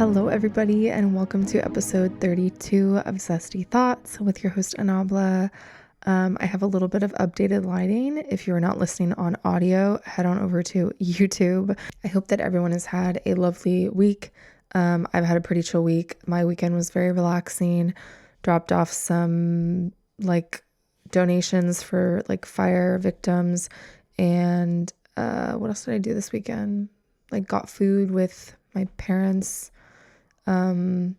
Hello, everybody, and welcome to episode 32 of Zesty Thoughts with your host, Annábla. I have a little bit of updated lighting. If you're not listening on audio, head on over to YouTube. I hope that everyone has had a lovely week. I've had a pretty chill week. My weekend was very relaxing. Dropped off some donations for fire victims. And what else did I do this weekend? Got food with my parents. My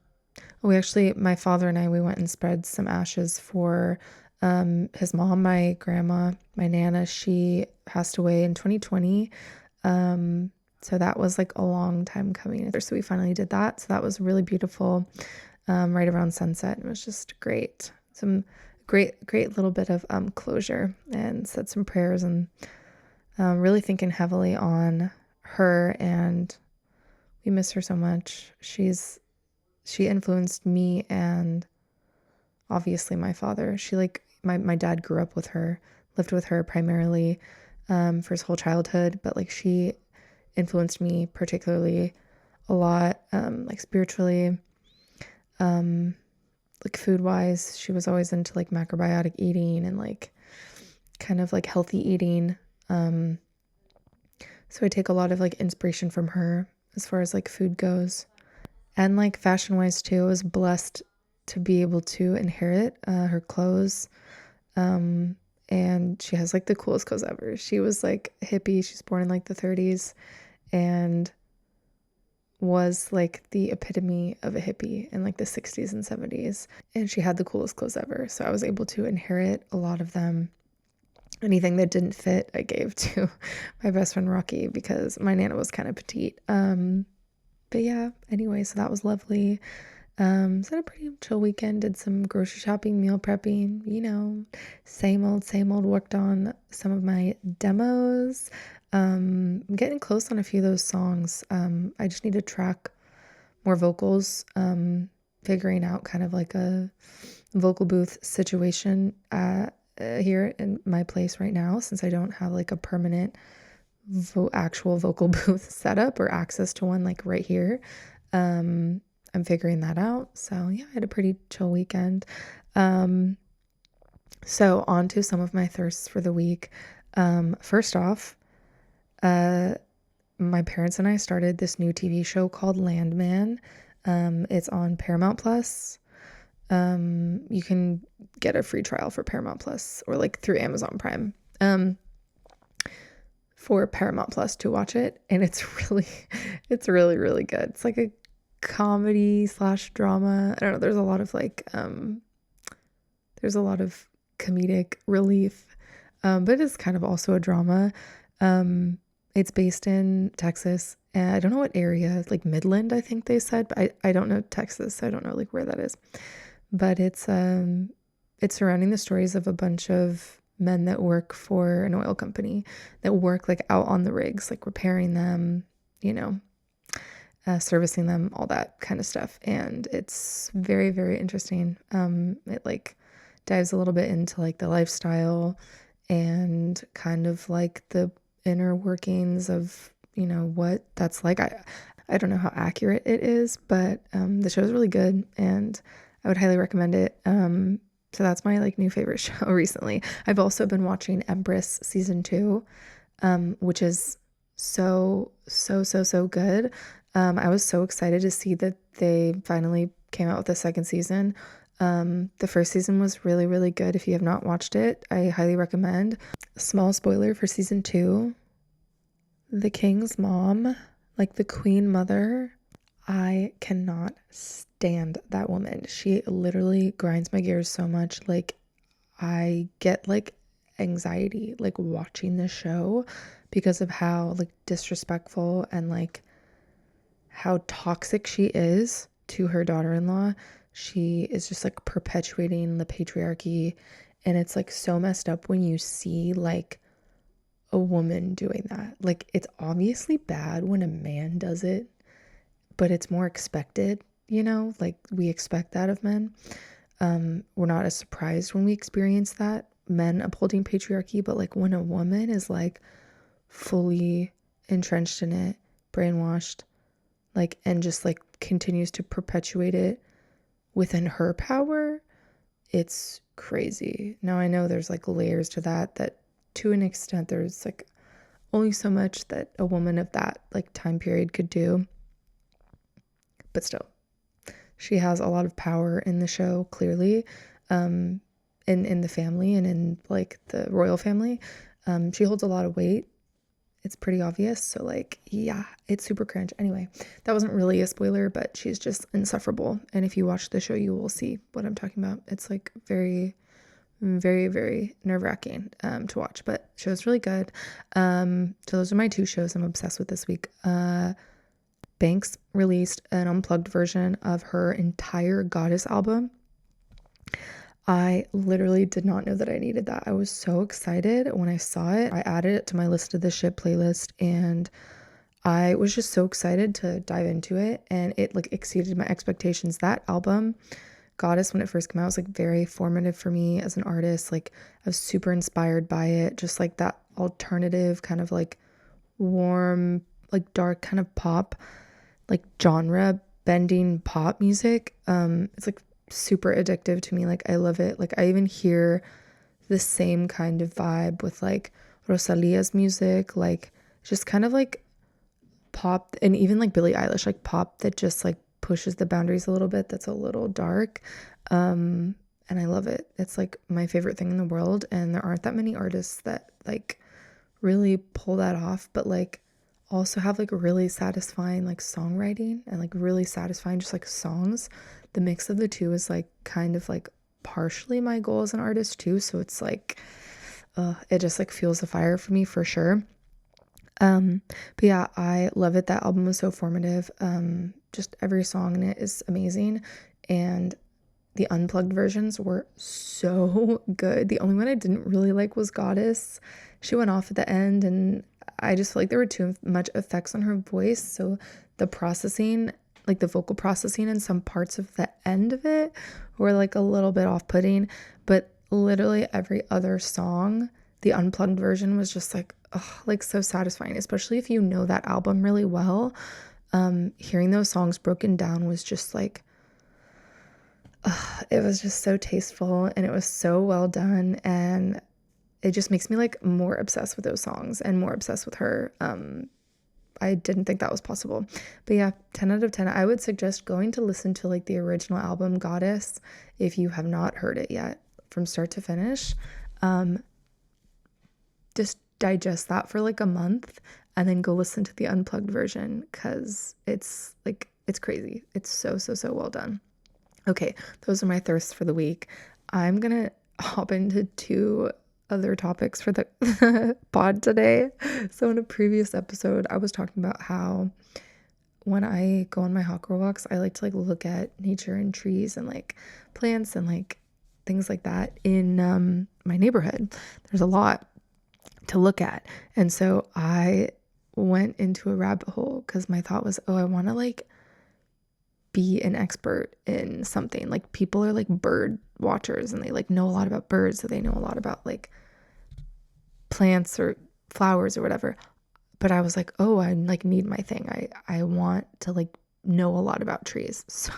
father and we went and spread some ashes for his mom, my grandma, my Nana. She passed away in 2020. So that was a long time coming. So we finally did that. So that was really beautiful. Right around sunset. It was just great. Some great little bit of closure, and said some prayers, and really thinking heavily on her, and we miss her so much. She influenced me and obviously my father. My dad grew up with her, lived with her primarily for his whole childhood, but she influenced me particularly a lot, spiritually, food wise. She was always into macrobiotic eating and kind of healthy eating. So I take a lot of inspiration from her as far as food goes. And fashion wise too, I was blessed to be able to inherit her clothes. And she has the coolest clothes ever. She was hippie. She's born in the 30s and was the epitome of a hippie in the 60s and 70s. And she had the coolest clothes ever. So I was able to inherit a lot of them. Anything that didn't fit, I gave to my best friend Rocky, because my Nana was kind of petite. But yeah, anyway, so that was lovely. So I had a pretty chill weekend, did some grocery shopping, meal prepping, same old, worked on some of my demos. I'm getting close on a few of those songs. I just need to track more vocals, figuring out kind of a vocal booth situation here in my place right now, since I don't have a permanent actual vocal booth setup or access to one right here. I'm figuring that out. So yeah, I had a pretty chill weekend. So on to some of my thirsts for the week. First off, my parents and I started this new TV show called Landman. It's on Paramount Plus. You can get a free trial for Paramount Plus or through Amazon Prime. For Paramount Plus to watch it, and it's really good. It's a comedy / drama. I don't know, there's a lot of comedic relief, but it's kind of also a drama. It's based in Texas, and I don't know what area, Midland, I think they said, but I don't know Texas, so I don't know where that is. But it's surrounding the stories of a bunch of men that work for an oil company, that work out on the rigs, repairing them, servicing them, all that kind of stuff. And it's very, very interesting. It dives a little bit into the lifestyle and kind of the inner workings of, what that's like. I don't know how accurate it is, but the show is really good and I would highly recommend it. So that's my new favorite show recently. I've also been watching Empress season 2, which is so good. I was so excited to see that they finally came out with a second season. The first season was really, really good. If you have not watched it, I highly recommend. Small spoiler for season 2, the king's mom, the queen mother, I cannot stand that woman. She literally grinds my gears so much. I get anxiety watching the show because of how disrespectful and how toxic she is to her daughter-in-law. She is just perpetuating the patriarchy, and it's so messed up when you see a woman doing that. It's obviously bad when a man does it, but it's more expected, we expect that of men. We're not as surprised when we experience that, men upholding patriarchy, but when a woman is fully entrenched in it, brainwashed, like, and just like continues to perpetuate it within her power. It's crazy. Now I know there's like layers to that to an extent there's like only so much that a woman of that like time period could do. But still, she has a lot of power in the show, clearly, in the family and in like the royal family. She holds a lot of weight. It's pretty obvious. So like, yeah, it's super cringe. Anyway, that wasn't really a spoiler, but she's just insufferable. And if you watch the show, you will see what I'm talking about. It's like very, very, very nerve-wracking to watch, but show's really good. So those are my 2 shows I'm obsessed with this week. Banks released an unplugged version of her entire Goddess album. I literally did not know that I needed that. I was so excited when I saw it. I added it to my list of the shit playlist, and I was just so excited to dive into it, and it like exceeded my expectations. That album, Goddess, when it first came out, was like very formative for me as an artist. Like I was super inspired by it, just like that alternative kind of like warm, like dark kind of pop, like genre bending pop music. It's like super addictive to me. Like I love it. Like I even hear the same kind of vibe with like Rosalia's music, like just kind of like pop, and even like Billie Eilish, like pop that just like pushes the boundaries a little bit, that's a little dark. And I love it. It's like my favorite thing in the world, and there aren't that many artists that like really pull that off, but like also have like really satisfying like songwriting and like really satisfying just like songs. The mix of the two is like kind of like partially my goal as an artist too, so it's like it just like fuels the fire for me for sure. But yeah, I love it. That album was so formative. Just every song in it is amazing, and the unplugged versions were so good. The only one I didn't really like was Goddess. She went off at the end, and I just feel like there were too much effects on her voice, so the processing, like the vocal processing in some parts of the end of it were like a little bit off-putting, but literally every other song, the unplugged version was just like, oh, like so satisfying, especially if you know that album really well. Hearing those songs broken down was just like, it was just so tasteful, and it was so well done, and it just makes me like more obsessed with those songs and more obsessed with her. I didn't think that was possible. But yeah, 10 out of 10. I would suggest going to listen to like the original album Goddess if you have not heard it yet from start to finish. Just digest that for like a month and then go listen to the unplugged version, because it's like, it's crazy. It's so, so, so well done. Okay, those are my thirsts for the week. I'm gonna hop into 2 other topics for the pod today. So in a previous episode, I was talking about how when I go on my hot girl walks, I like to like look at nature and trees and like plants and like things like that in my neighborhood. There's a lot to look at. And so I went into a rabbit hole because my thought was, oh, I want to like be an expert in something. Like people are like bird watchers and they like know a lot about birds, so they know a lot about like plants or flowers or whatever. But I was like, oh, I like need my thing. I want to like know a lot about trees. So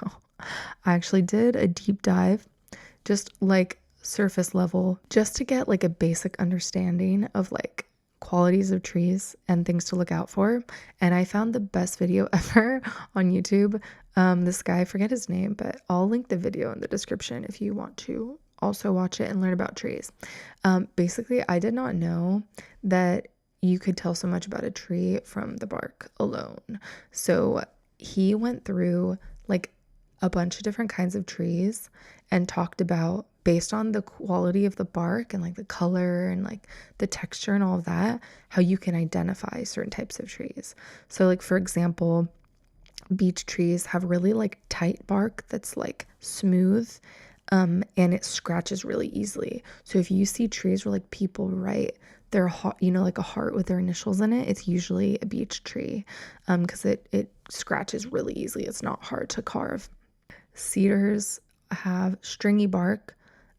I actually did a deep dive, just like surface level, just to get like a basic understanding of like qualities of trees and things to look out for. And I found the best video ever on YouTube. This guy, I forget his name, but I'll link the video in the description if you want to also watch it and learn about trees. Basically, I did not know that you could tell so much about a tree from the bark alone. So he went through like a bunch of different kinds of trees and talked about, based on the quality of the bark and like the color and like the texture and all of that, how you can identify certain types of trees. So like, for example, beech trees have really like tight bark that's like smooth, and it scratches really easily. So if you see trees where like people write their heart, you know, like a heart with their initials in it, it's usually a beech tree, because it scratches really easily. It's not hard to carve. Cedars have stringy bark,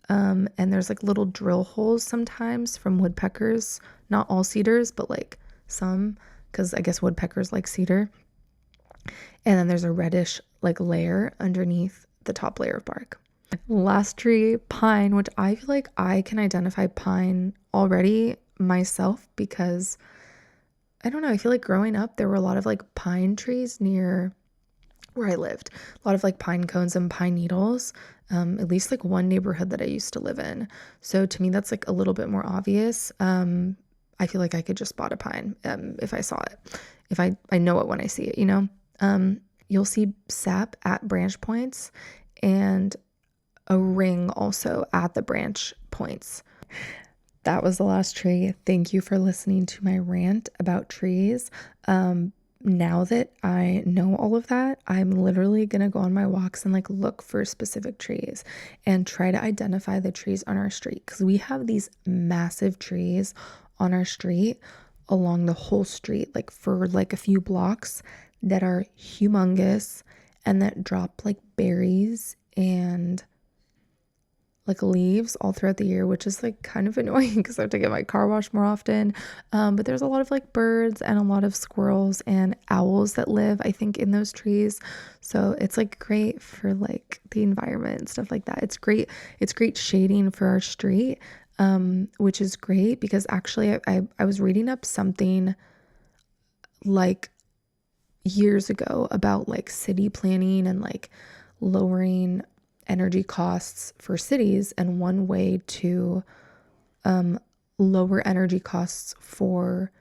and there's like little drill holes sometimes from woodpeckers. Not all cedars, but like some, because I guess woodpeckers like cedar. And then there's a reddish like layer underneath the top layer of bark. Last tree, pine, which I feel like I can identify pine already myself because I don't know, I feel like growing up there were a lot of like pine trees near where I lived. A lot of like pine cones and pine needles, at least like one neighborhood that I used to live in. So to me, that's like a little bit more obvious. I feel like I could just spot a pine if I saw it. If I know it when I see it, you know? You'll see sap at branch points and a ring also at the branch points. That was the last tree. Thank you for listening to my rant about trees. Now that I know all of that, I'm literally going to go on my walks and like look for specific trees and try to identify the trees on our street, because we have these massive trees on our street along the whole street, like for like a few blocks, that are humongous and that drop like berries and like leaves all throughout the year, which is like kind of annoying because I have to get my car washed more often. But there's a lot of like birds and a lot of squirrels and owls that live, I think, in those trees. So it's like great for like the environment and stuff like that. It's great. It's great shading for our street, which is great because actually I was reading up something like years ago about like city planning and like lowering energy costs for cities, and one way to lower energy costs for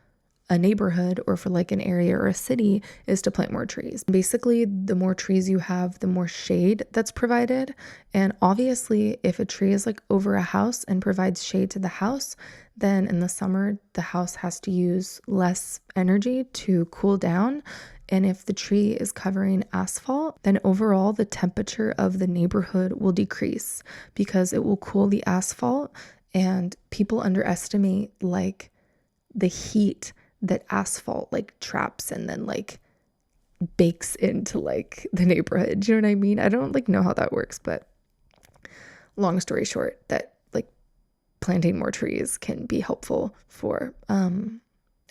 a neighborhood or for like an area or a city is to plant more trees. Basically, the more trees you have, the more shade that's provided. And obviously, if a tree is like over a house and provides shade to the house, then in the summer, the house has to use less energy to cool down. And if the tree is covering asphalt, then overall the temperature of the neighborhood will decrease because it will cool the asphalt. And people underestimate like the heat that asphalt like traps and then like bakes into like the neighborhood. Do you know what I mean? I don't like know how that works, but long story short, that like planting more trees can be helpful for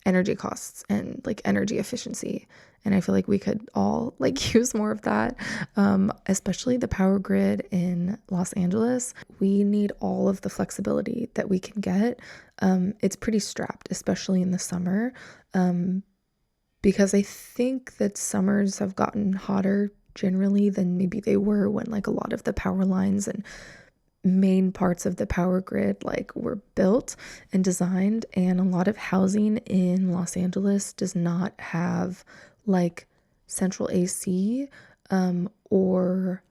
energy costs and like energy efficiency. And I feel like we could all like use more of that, especially the power grid in Los Angeles. We need all of the flexibility that we can get. It's pretty strapped, especially in the summer, because I think that summers have gotten hotter generally than maybe they were when like a lot of the power lines and main parts of the power grid like were built and designed. And a lot of housing in Los Angeles does not have like central AC or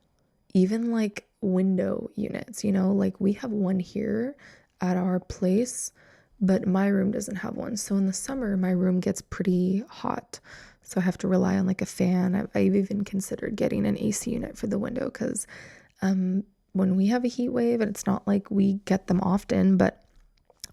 even like window units, you know, like we have one here at our place, but my room doesn't have one. So in the summer, my room gets pretty hot. So I have to rely on like a fan. I've even considered getting an AC unit for the window because when we have a heat wave, and it's not like we get them often, but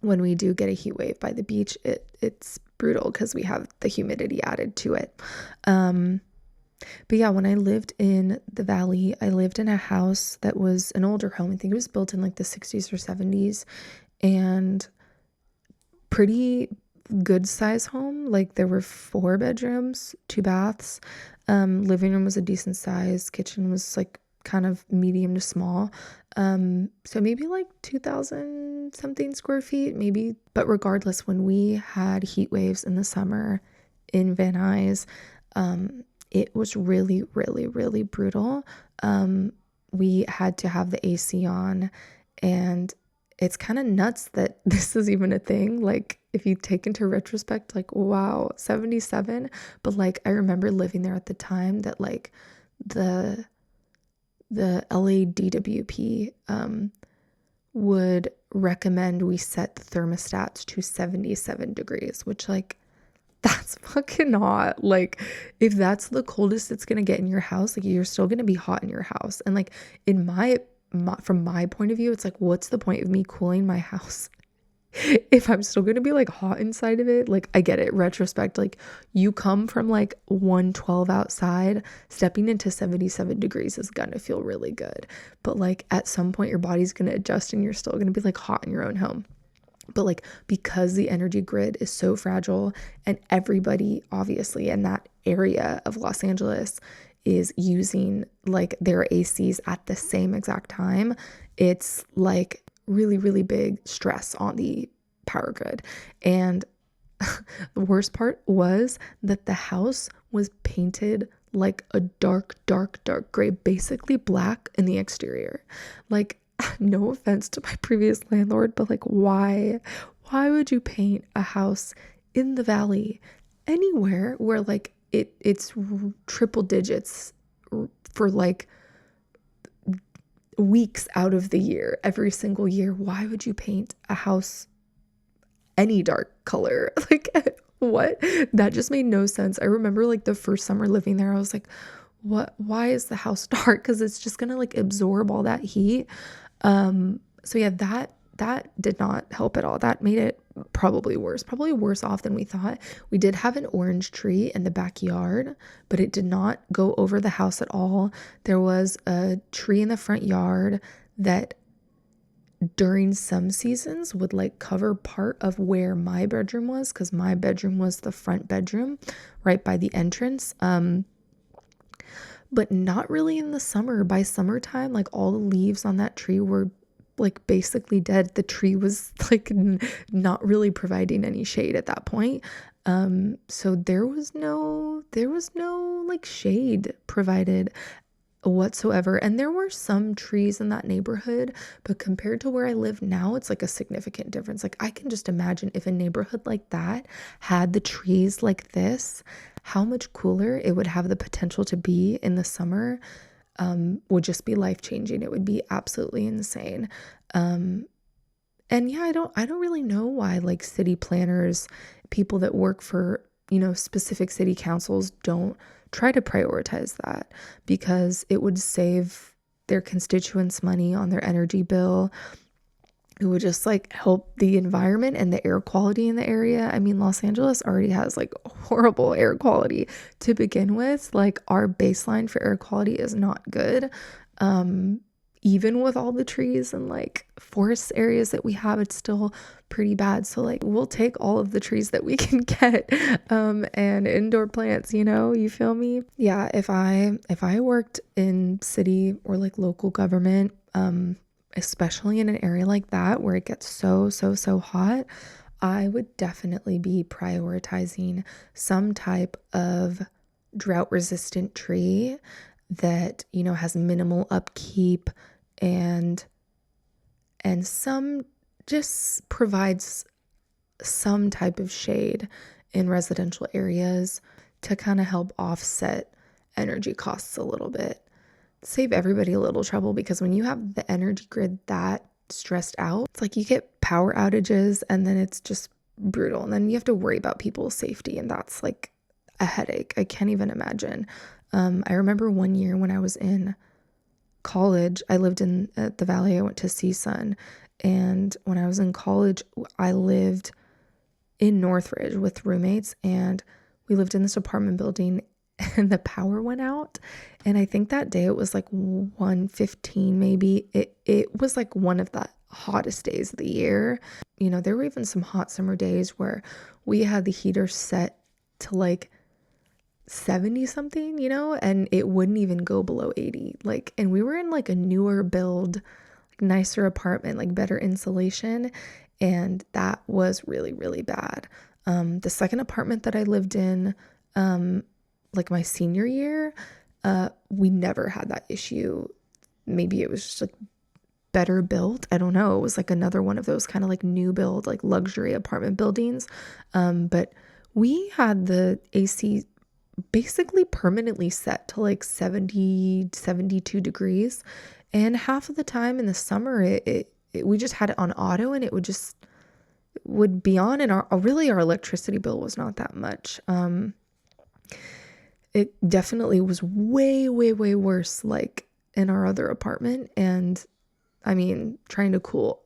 when we do get a heat wave by the beach, it's brutal because we have the humidity added to it. But yeah, when I lived in the valley, I lived in a house that was an older home. I think it was built in like the 60s or 70s, and pretty good size home. Like there were 4 bedrooms, 2 baths. Living room was a decent size. Kitchen was like kind of medium to small. So maybe like 2,000 something square feet, maybe. But regardless, when we had heat waves in the summer in Van Nuys, it was really, really, really brutal. We had to have the AC on, and it's kind of nuts that this is even a thing. Like if you take into retrospect, like, wow, 77. But like, I remember living there at the time that like the LA DWP would recommend we set the thermostats to 77 degrees, which like that's fucking hot. Like if that's the coldest it's gonna get in your house, like you're still gonna be hot in your house. And like in from my point of view, it's like, what's the point of me cooling my house if I'm still gonna be like hot inside of it? Like I get it, retrospect, like you come from like 112 outside, stepping into 77 degrees is gonna feel really good, but like at some point your body's gonna adjust and you're still gonna be like hot in your own home. But like, because the energy grid is so fragile and everybody obviously in that area of Los Angeles is using like their ACs at the same exact time, it's like really, really big stress on the power grid. And the worst part was that the house was painted like a dark, dark, dark gray, basically black in the exterior. Like, no offense to my previous landlord, but like, why? Why would you paint a house in the valley anywhere where like it's triple digits for like weeks out of the year, every single year? Why would you paint a house any dark color? Like, what? That just made no sense. I remember like the first summer living there, I was like, what? Why is the house dark? Because it's just gonna like absorb all that heat. So yeah, that did not help at all. That made it probably worse off than we thought. We did have an orange tree in the backyard, but it did not go over the house at all. There was a tree in the front yard that during some seasons would like cover part of where my bedroom was, because my bedroom was the front bedroom right by the entrance. But not really in the summer. By summertime, like all the leaves on that tree were like basically dead. The tree was like not really providing any shade at that point. So there was no like shade provided whatsoever. And there were some trees in that neighborhood, but compared to where I live now, it's like a significant difference. Like, I can just imagine if a neighborhood like that had the trees like this, how much cooler it would have the potential to be in the summer. Would just be life-changing. It would be absolutely insane. And yeah, I don't really know why like city planners, people that work for, specific city councils don't try to prioritize that, because it would save their constituents money on their energy bill. It would just like help the environment and the air quality in the area. I mean, Los Angeles already has like horrible air quality to begin with. Like, our baseline for air quality is not good. Even with all the trees and like forest areas that we have, it's still pretty bad. So like, we'll take all of the trees that we can get, and indoor plants, you feel me? Yeah. If I worked in city or like local government, especially in an area like that where it gets so hot, I would definitely be prioritizing some type of drought resistant tree that, has minimal upkeep and some just provides some type of shade in residential areas to kind of help offset energy costs a little bit. Save everybody a little trouble, because when you have the energy grid that stressed out, it's like you get power outages and then it's just brutal. And then you have to worry about people's safety, and that's like a headache. I can't even imagine. I remember one year when I was in college, I lived in the Valley. I went to CSUN, and when I was in college, I lived in Northridge with roommates, and we lived in this apartment building, and the power went out. And I think that day it was like 1:15 maybe. It was like one of the hottest days of the year. There were even some hot summer days where we had the heater set to like 70 something, and it wouldn't even go below 80. Like, and we were in like a newer build, like nicer apartment, like better insulation. And that was really, really bad. The second apartment that I lived in, like my senior year, we never had that issue. Maybe it was just like better built. I don't know. It was like another one of those kind of like new build, like luxury apartment buildings. But we had the AC basically permanently set to like 70, 72 degrees. And half of the time in the summer, we just had it on auto, and it would be on, and our electricity bill was not that much. It definitely was way, way, way worse like in our other apartment. And I mean, trying to cool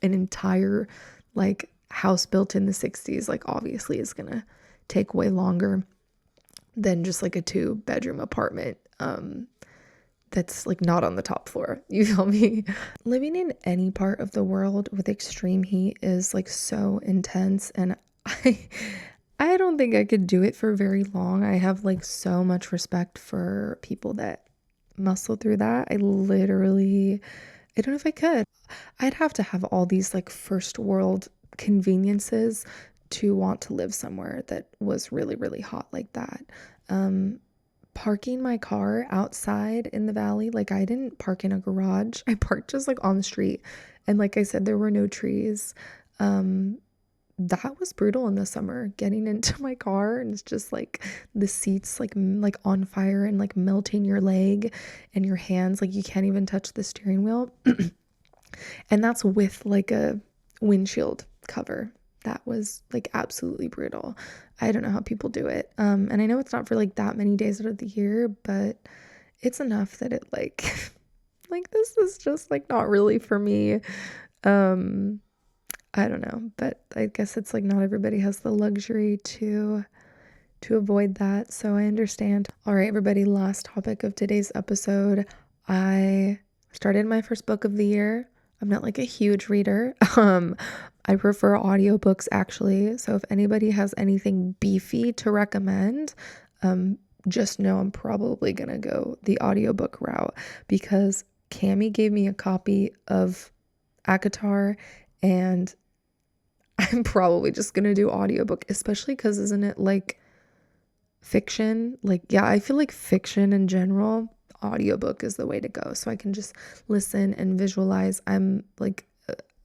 an entire like house built in the 60s, like obviously is gonna take way longer than just like a 2-bedroom apartment that's like not on the top floor. You feel me? Living in any part of the world with extreme heat is like so intense, and I I don't think I could do it for very long. I have like so much respect for people that muscle through that. I don't know if I could. I'd have to have all these like first world conveniences to want to live somewhere that was really, really hot like that. Um, Parking my car outside in the valley, like I didn't park in a garage. I parked just like on the street. And like I said, there were no trees. Um, that was brutal in the summer, getting into my car and it's just like the seats like on fire and like melting your leg and your hands, like you can't even touch the steering wheel. And that's with like a windshield cover. That was like absolutely brutal. I don't know how people do it. And I know it's not for like that many days out of the year, but it's enough that it like like this is just like not really for me. Um I don't know, but I guess it's like not everybody has the luxury to avoid that, so I understand. All right, everybody, last topic of today's episode. I started my first book of the year. I'm not like a huge reader. I prefer audiobooks actually. So if anybody has anything beefy to recommend, just know I'm probably gonna go the audiobook route because Cami gave me a copy of ACOTAR and I'm probably just gonna do audiobook, especially because isn't it like fiction? Like, yeah, I feel like fiction in general, audiobook is the way to go. So I can just listen and visualize. I'm like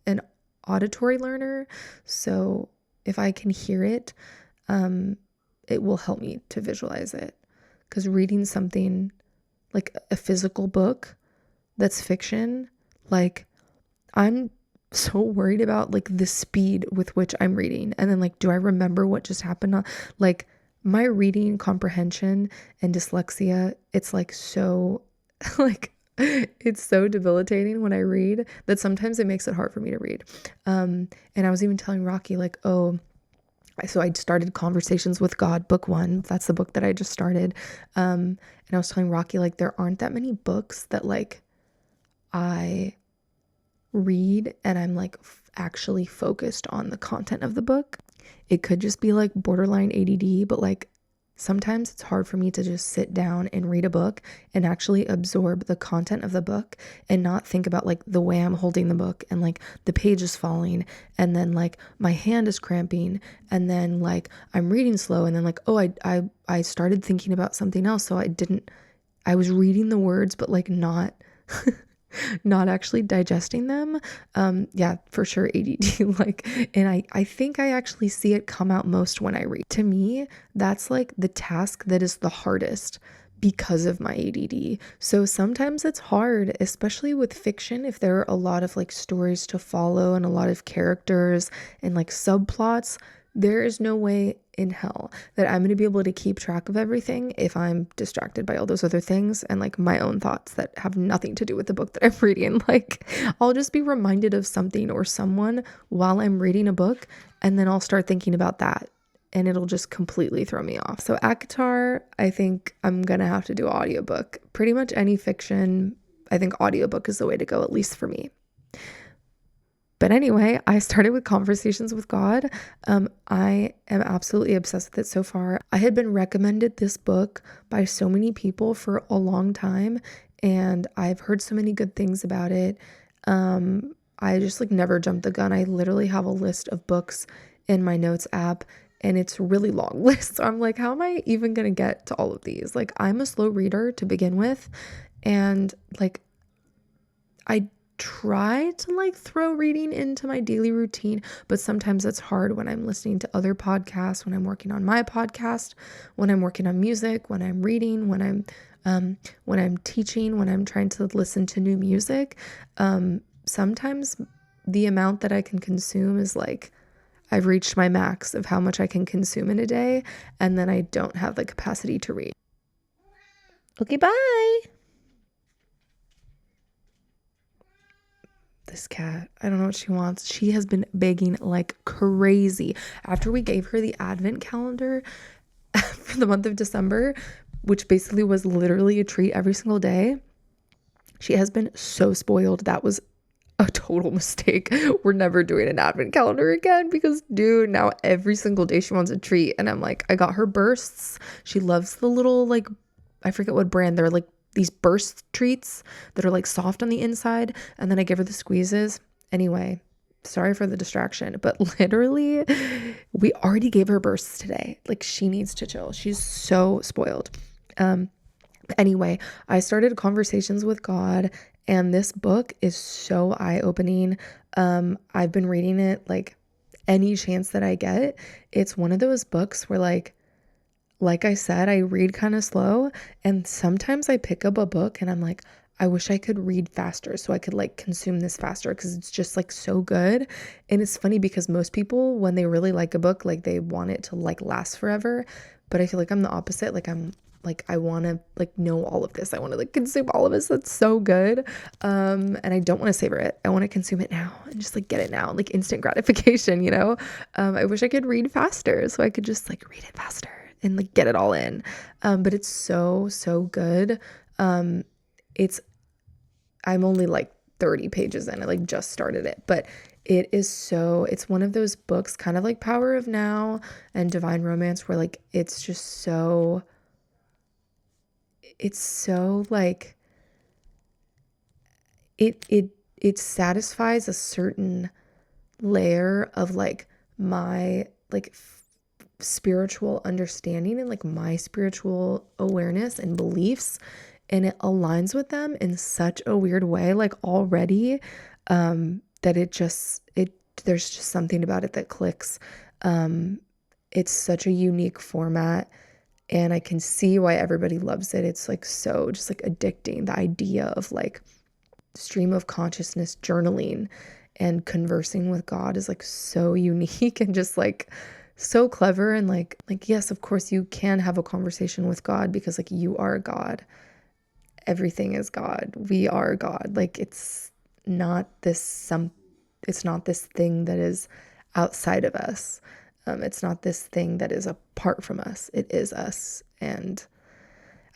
an auditory learner. So if I can hear it, it will help me to visualize it. Because reading something like a physical book that's fiction, like I'm so worried about like the speed with which I'm reading. And then like, do I remember what just happened? Like my reading comprehension and dyslexia, it's like so like it's so debilitating when I read that sometimes it makes it hard for me to read. And I was even telling Rocky like, oh, so I started Conversations with God, book 1. That's the book that I just started. And I was telling Rocky like there aren't that many books that like I read and I'm like actually focused on the content of the book. It could just be like borderline ADD, but like sometimes it's hard for me to just sit down and read a book and actually absorb the content of the book and not think about like the way I'm holding the book and like the page is falling and then like my hand is cramping and then like I'm reading slow and then like, oh, I started thinking about something else. So I was reading the words, but like not not actually digesting them. Yeah, for sure ADD. Like, and I think I actually see it come out most when I read. To me, that's like the task that is the hardest because of my ADD. So sometimes it's hard, especially with fiction, if there are a lot of like stories to follow and a lot of characters and like subplots. There is no way in hell that I'm going to be able to keep track of everything if I'm distracted by all those other things and like my own thoughts that have nothing to do with the book that I'm reading. Like I'll just be reminded of something or someone while I'm reading a book and then I'll start thinking about that and it'll just completely throw me off. So ACOTAR, I think I'm going to have to do audiobook. Pretty much any fiction, I think audiobook is the way to go, at least for me. But anyway, I started with Conversations with God. I am absolutely obsessed with it so far. I had been recommended this book by so many people for a long time, and I've heard so many good things about it. I just like never jumped the gun. I literally have a list of books in my notes app, and it's a really long list. So I'm like, how am I even gonna get to all of these? Like, I'm a slow reader to begin with, and like I try to like throw reading into my daily routine, but sometimes it's hard when I'm listening to other podcasts, when I'm working on my podcast, when I'm working on music, when I'm reading, when I'm teaching, when I'm trying to listen to new music. Sometimes the amount that I can consume is like I've reached my max of how much I can consume in a day, and then I don't have the capacity to read. Okay, bye. This cat, I don't know what she wants. She has been begging like crazy. After we gave her the advent calendar for the month of December, which basically was literally a treat every single day, She has been so spoiled. That was a total mistake. We're never doing an advent calendar again because, dude, now every single day she wants a treat. And I'm like, I got her bursts. She loves the little, like, I forget what brand. They're like these burst treats that are like soft on the inside. And then I give her the squeezes. Anyway, sorry for the distraction, but literally, we already gave her bursts today. Like, she needs to chill. She's so spoiled. Anyway, I started Conversations with God, and this book is so eye-opening. I've been reading it like any chance that I get. It's one of those books where like I said, I read kind of slow, and sometimes I pick up a book and I'm like, I wish I could read faster so I could like consume this faster because it's just like so good. And it's funny because most people, when they really like a book, like they want it to like last forever. But I feel like I'm the opposite. Like I want to like know all of this. I want to like consume all of this. That's so good. And I don't want to savor it. I want to consume it now and just like get it now, like instant gratification, you know? I wish I could read faster so I could just like read it faster and like get it all in. But it's so, so good. It's I'm only like 30 pages in. I like just started it, but it's one of those books kind of like Power of Now and Divine Romance where like it's so like it satisfies a certain layer of like my like spiritual understanding and like my spiritual awareness and beliefs, and it aligns with them in such a weird way like already, that there's just something about it that clicks. It's such a unique format and I can see why everybody loves it. It's like so just like addicting. The idea of like stream of consciousness journaling and conversing with God is like so unique and just like so clever. And like yes, of course you can have a conversation with God because like you are God. Everything is God. We are God. Like it's not this thing that is outside of us. It's not this thing that is apart from us. It is us. And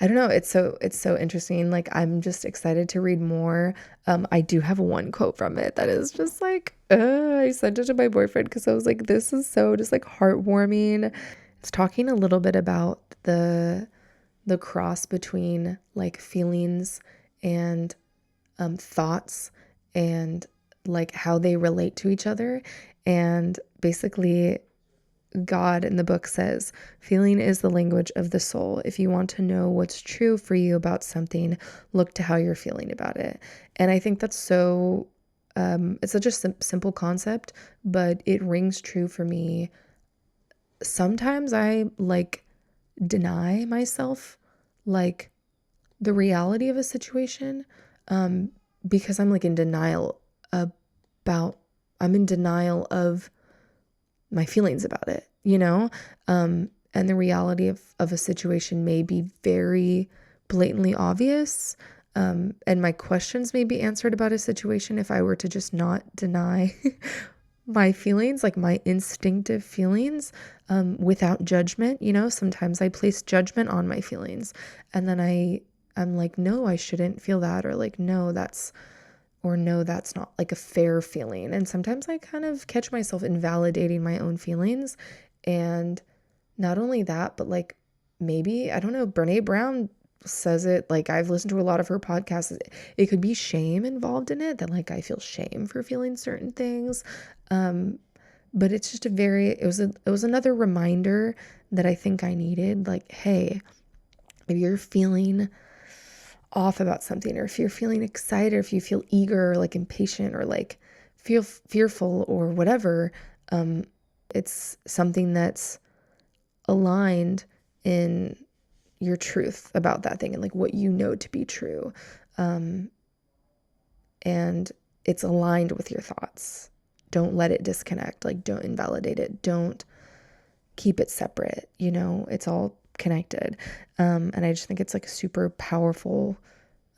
I don't know. It's so interesting. Like I'm just excited to read more. I do have one quote from it that is just like, I sent it to my boyfriend because I was like, this is so just like heartwarming. It's talking a little bit about the cross between like feelings and thoughts and like how they relate to each other. And basically God in the book says, feeling is the language of the soul. If you want to know what's true for you about something, look to how you're feeling about it. And I think that's so, it's such a simple concept, but it rings true for me. Sometimes I like deny myself like the reality of a situation, because I'm like in denial I'm in denial of my feelings about it, you know? And the reality of a situation may be very blatantly obvious. And my questions may be answered about a situation if I were to just not deny my feelings, like my instinctive feelings, without judgment. You know, sometimes I place judgment on my feelings and then I'm like, no, I shouldn't feel that, or like, no, that's not like a fair feeling. And sometimes I kind of catch myself invalidating my own feelings. And not only that, but like maybe, I don't know, Brene Brown says it, like I've listened to a lot of her podcasts. It could be shame involved in it, that like I feel shame for feeling certain things. But it's just it was another reminder that I think I needed, like, hey, if you're feeling off about something, or if you're feeling excited, or if you feel eager or like impatient or like feel fearful or whatever, it's something that's aligned in your truth about that thing and like what you know to be true. And it's aligned with your thoughts. Don't let it disconnect. Like don't invalidate it. Don't keep it separate. You know, it's all connected. And I just think it's like super powerful.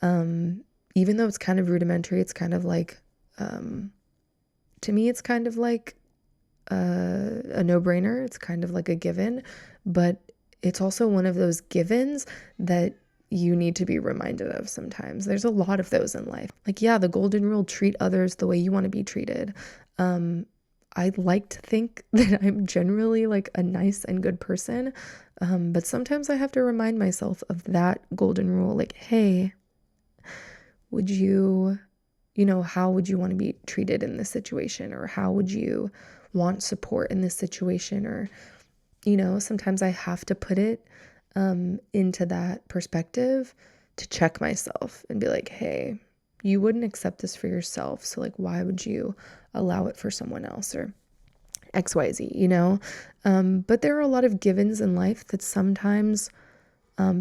Even though it's kind of rudimentary, it's kind of like, to me, it's kind of like a no-brainer. It's kind of like a given, but it's also one of those givens that you need to be reminded of sometimes. There's a lot of those in life. Like, yeah, the golden rule, treat others the way you want to be treated. I like to think that I'm generally like a nice and good person. But sometimes I have to remind myself of that golden rule. Like, hey, would you, how would you want to be treated in this situation? Or how would you want support in this situation? Or, sometimes I have to put it into that perspective to check myself and be like, hey, you wouldn't accept this for yourself. So like, why would you allow it for someone else, or XYZ, but there are a lot of givens in life that sometimes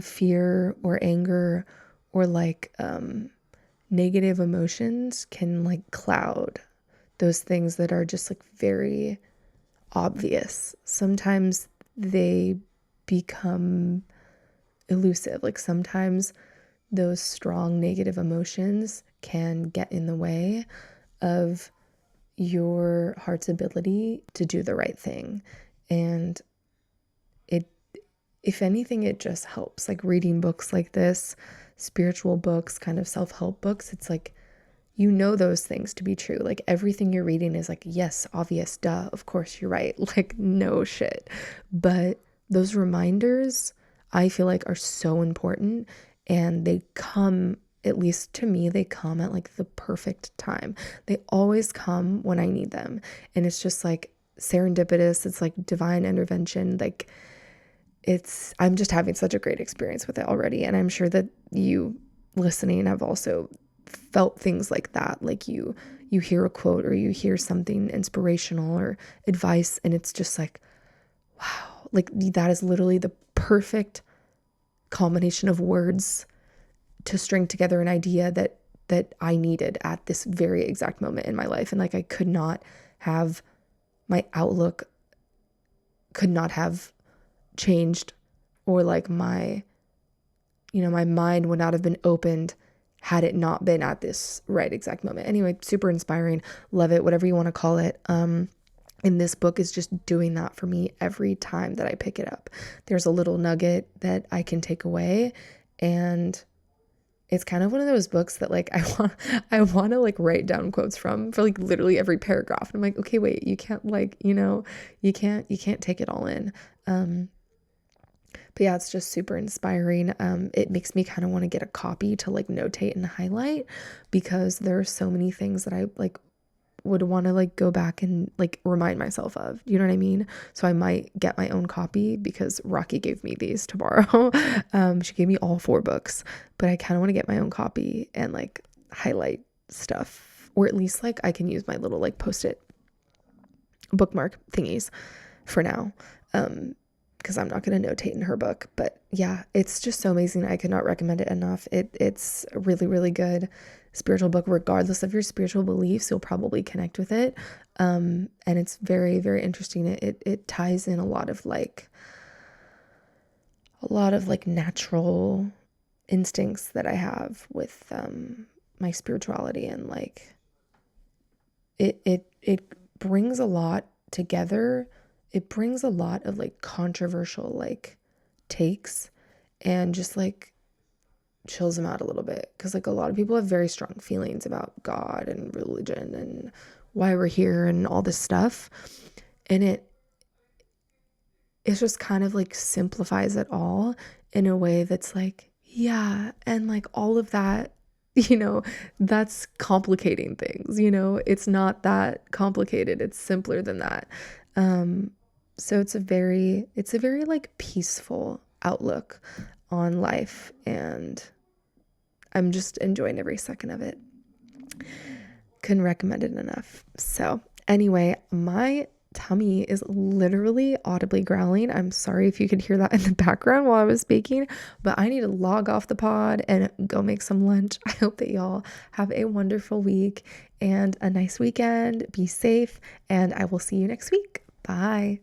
fear or anger or like negative emotions can like cloud those things that are just like very obvious. Sometimes they become elusive. Like sometimes those strong negative emotions can get in the way of your heart's ability to do the right thing. And if anything, it just helps. Like reading books like this, spiritual books, kind of self-help books, it's like, those things to be true. Like everything you're reading is like, yes, obvious, duh, of course you're right. Like no shit. But those reminders, I feel like, are so important, and they come, at least to me, they come at like the perfect time. They always come when I need them. And it's just like serendipitous. It's like divine intervention. Like I'm just having such a great experience with it already. And I'm sure that you listening have also felt things like that. Like you hear a quote or you hear something inspirational or advice, and it's just like, wow, like that is literally the perfect combination of words to string together an idea that I needed at this very exact moment in my life. And like I could not have, my outlook could not have changed, or like my mind would not have been opened had it not been at this right exact moment. Anyway, super inspiring. Love it, whatever you want to call it. And this book is just doing that for me every time that I pick it up. There's a little nugget that I can take away, and it's kind of one of those books that like I want to like write down quotes from for like literally every paragraph. And I'm like, okay, wait, you can't like, you can't take it all in. But yeah, it's just super inspiring. It makes me kind of want to get a copy to like notate and highlight, because there are so many things that I like would want to like go back and like remind myself of, you know what I mean? So I might get my own copy, because Rocky gave me these to borrow. She gave me all 4 books, but I kind of want to get my own copy and like highlight stuff, or at least like I can use my little like post-it bookmark thingies for now. Because I'm not going to notate in her book. But yeah, it's just so amazing. I could not recommend it enough. It's a really, really good spiritual book. Regardless of your spiritual beliefs, you'll probably connect with it. And it's very, very interesting. It ties in a lot of like natural instincts that I have with my spirituality, and like it brings a lot together. It brings a lot of like controversial like takes, and just like chills them out a little bit, because like a lot of people have very strong feelings about God and religion and why we're here and all this stuff, and it's just kind of like simplifies it all in a way that's like, yeah, and like all of that, that's complicating things, it's not that complicated, it's simpler than that. So it's a very like peaceful outlook on life, and I'm just enjoying every second of it. Couldn't recommend it enough. So anyway, my tummy is literally audibly growling. I'm sorry if you could hear that in the background while I was speaking, but I need to log off the pod and go make some lunch. I hope that y'all have a wonderful week and a nice weekend. Be safe, and I will see you next week. Bye.